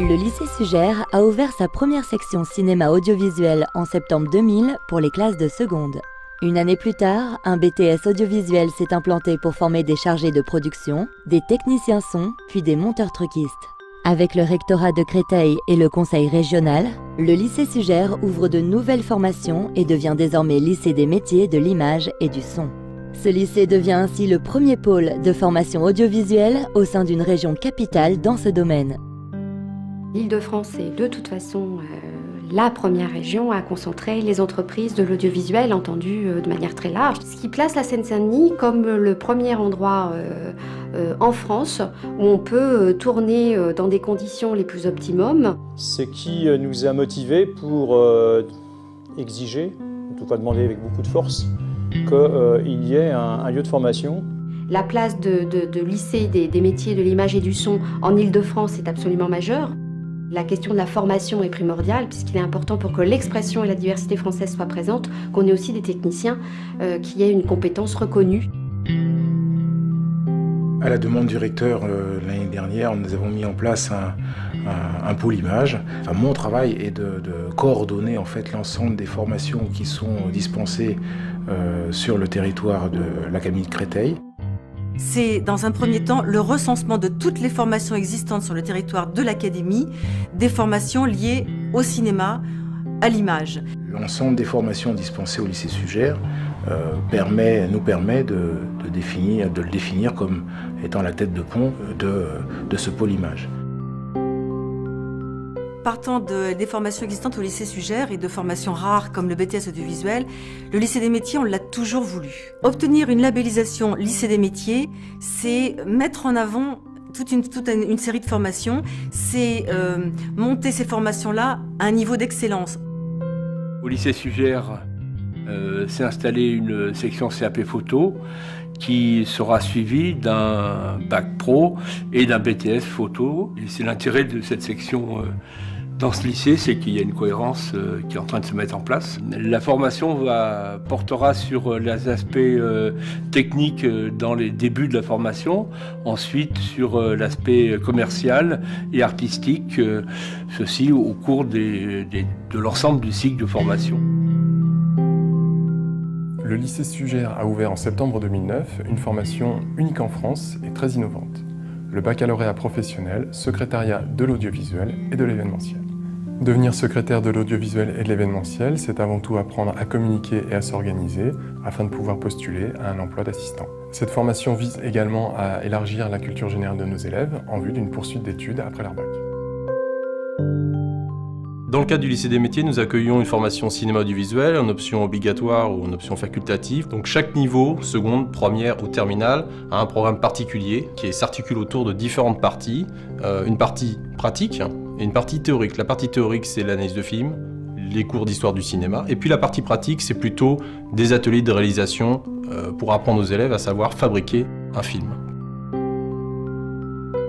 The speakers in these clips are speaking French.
Le lycée Sugère a ouvert sa première section cinéma audiovisuel en septembre 2000 pour les classes de seconde. Une année plus tard, un BTS audiovisuel s'est implanté pour former des chargés de production, des techniciens son, puis des monteurs truquistes. Avec le rectorat de Créteil et le conseil régional, le lycée Sugère ouvre de nouvelles formations et devient désormais lycée des métiers de l'image et du son. Ce lycée devient ainsi le premier pôle de formation audiovisuelle au sein d'une région capitale dans ce domaine. L'Île-de-France est de toute façon la première région à concentrer les entreprises de l'audiovisuel, entendu de manière très large. Ce qui place la Seine-Saint-Denis comme le premier endroit en France où on peut tourner dans des conditions les plus optimum. Ce qui nous a motivés pour exiger, en tout cas demander avec beaucoup de force, qu'il y ait un lieu de formation. La place de lycée des métiers de l'image et du son en Île-de-France est absolument majeure. La question de la formation est primordiale puisqu'il est important pour que l'expression et la diversité française soient présentes, qu'on ait aussi des techniciens qui aient une compétence reconnue. À la demande du recteur l'année dernière, nous avons mis en place un pôle image. Enfin, mon travail est de coordonner en fait l'ensemble des formations qui sont dispensées sur le territoire de l'Académie de Créteil. C'est, dans un premier temps, le recensement de toutes les formations existantes sur le territoire de l'Académie, des formations liées au cinéma, à l'image. L'ensemble des formations dispensées au lycée Sugère nous permet de le définir comme étant la tête de pont de ce pôle image. Partant des formations existantes au lycée Sugère et de formations rares comme le BTS audiovisuel, le lycée des métiers, on l'a toujours voulu. Obtenir une labellisation lycée des métiers, c'est mettre en avant toute une série de formations, c'est monter ces formations-là à un niveau d'excellence. Au lycée Sugère s'est installée une section CAP photo qui sera suivie d'un bac pro et d'un BTS photo. Et c'est l'intérêt de cette section dans ce lycée, c'est qu'il y a une cohérence qui est en train de se mettre en place. La formation portera sur les aspects techniques dans les débuts de la formation, ensuite sur l'aspect commercial et artistique, ceci au cours de l'ensemble du cycle de formation. Le lycée Sugère a ouvert en septembre 2009 une formation unique en France et très innovante. Le baccalauréat professionnel, secrétariat de l'audiovisuel et de l'événementiel. Devenir secrétaire de l'audiovisuel et de l'événementiel, c'est avant tout apprendre à communiquer et à s'organiser afin de pouvoir postuler à un emploi d'assistant. Cette formation vise également à élargir la culture générale de nos élèves en vue d'une poursuite d'études après leur bac. Dans le cadre du lycée des métiers, nous accueillons une formation cinéma audiovisuel en option obligatoire ou en option facultative. Donc chaque niveau, seconde, première ou terminale, a un programme particulier qui s'articule autour de différentes parties. Une partie pratique et une partie théorique. La partie théorique, c'est l'analyse de film, les cours d'histoire du cinéma. Et puis la partie pratique, c'est plutôt des ateliers de réalisation pour apprendre aux élèves à savoir fabriquer un film.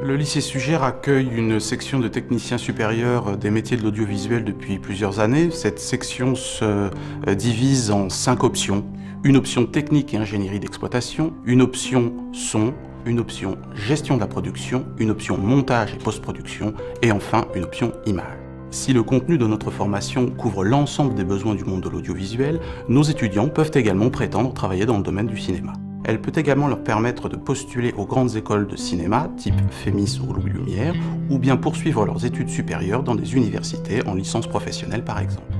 Le lycée Sugère accueille une section de techniciens supérieurs des métiers de l'audiovisuel depuis plusieurs années. Cette section se divise en 5 options. Une option technique et ingénierie d'exploitation, une option son, une option gestion de la production, une option montage et post-production, et enfin une option image. Si le contenu de notre formation couvre l'ensemble des besoins du monde de l'audiovisuel, nos étudiants peuvent également prétendre travailler dans le domaine du cinéma. Elle peut également leur permettre de postuler aux grandes écoles de cinéma, type FEMIS ou Louis Lumière, ou bien poursuivre leurs études supérieures dans des universités en licence professionnelle par exemple.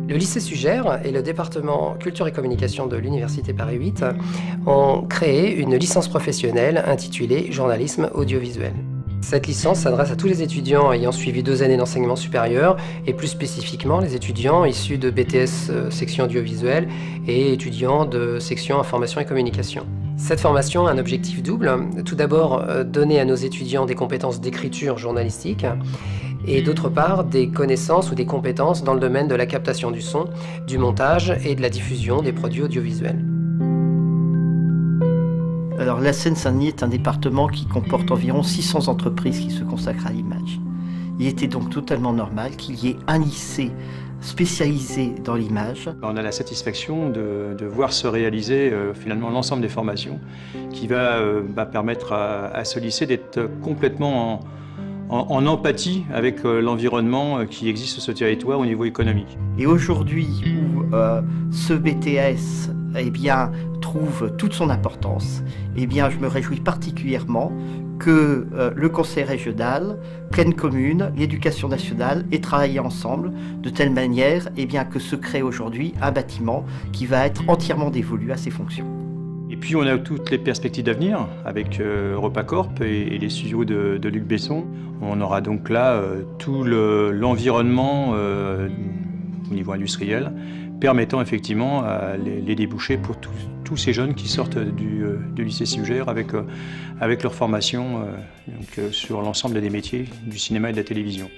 Le lycée Sugère et le département Culture et Communication de l'Université Paris 8 ont créé une licence professionnelle intitulée Journalisme audiovisuel. Cette licence s'adresse à tous les étudiants ayant suivi 2 années d'enseignement supérieur et plus spécifiquement les étudiants issus de BTS section audiovisuelle et étudiants de section information et communication. Cette formation a un objectif double. Tout d'abord, donner à nos étudiants des compétences d'écriture journalistique et d'autre part, des connaissances ou des compétences dans le domaine de la captation du son, du montage et de la diffusion des produits audiovisuels. Alors la Seine-Saint-Denis est un département qui comporte environ 600 entreprises qui se consacrent à l'image. Il était donc totalement normal qu'il y ait un lycée spécialisés dans l'image. On a la satisfaction de voir se réaliser finalement l'ensemble des formations qui va permettre à ce lycée d'être complètement en empathie avec l'environnement qui existe sur ce territoire au niveau économique. Et aujourd'hui où ce BTS trouve toute son importance, je me réjouis particulièrement que le Conseil régional, Plaine Commune, l'Éducation nationale aient travaillé ensemble de telle manière que se crée aujourd'hui un bâtiment qui va être entièrement dévolu à ses fonctions. Et puis on a toutes les perspectives d'avenir avec EuropaCorp et les studios de Luc Besson. On aura donc là tout l'environnement au niveau industriel permettant effectivement les débouchés pour tous ces jeunes qui sortent du lycée Sugère avec leur formation sur l'ensemble des métiers du cinéma et de la télévision.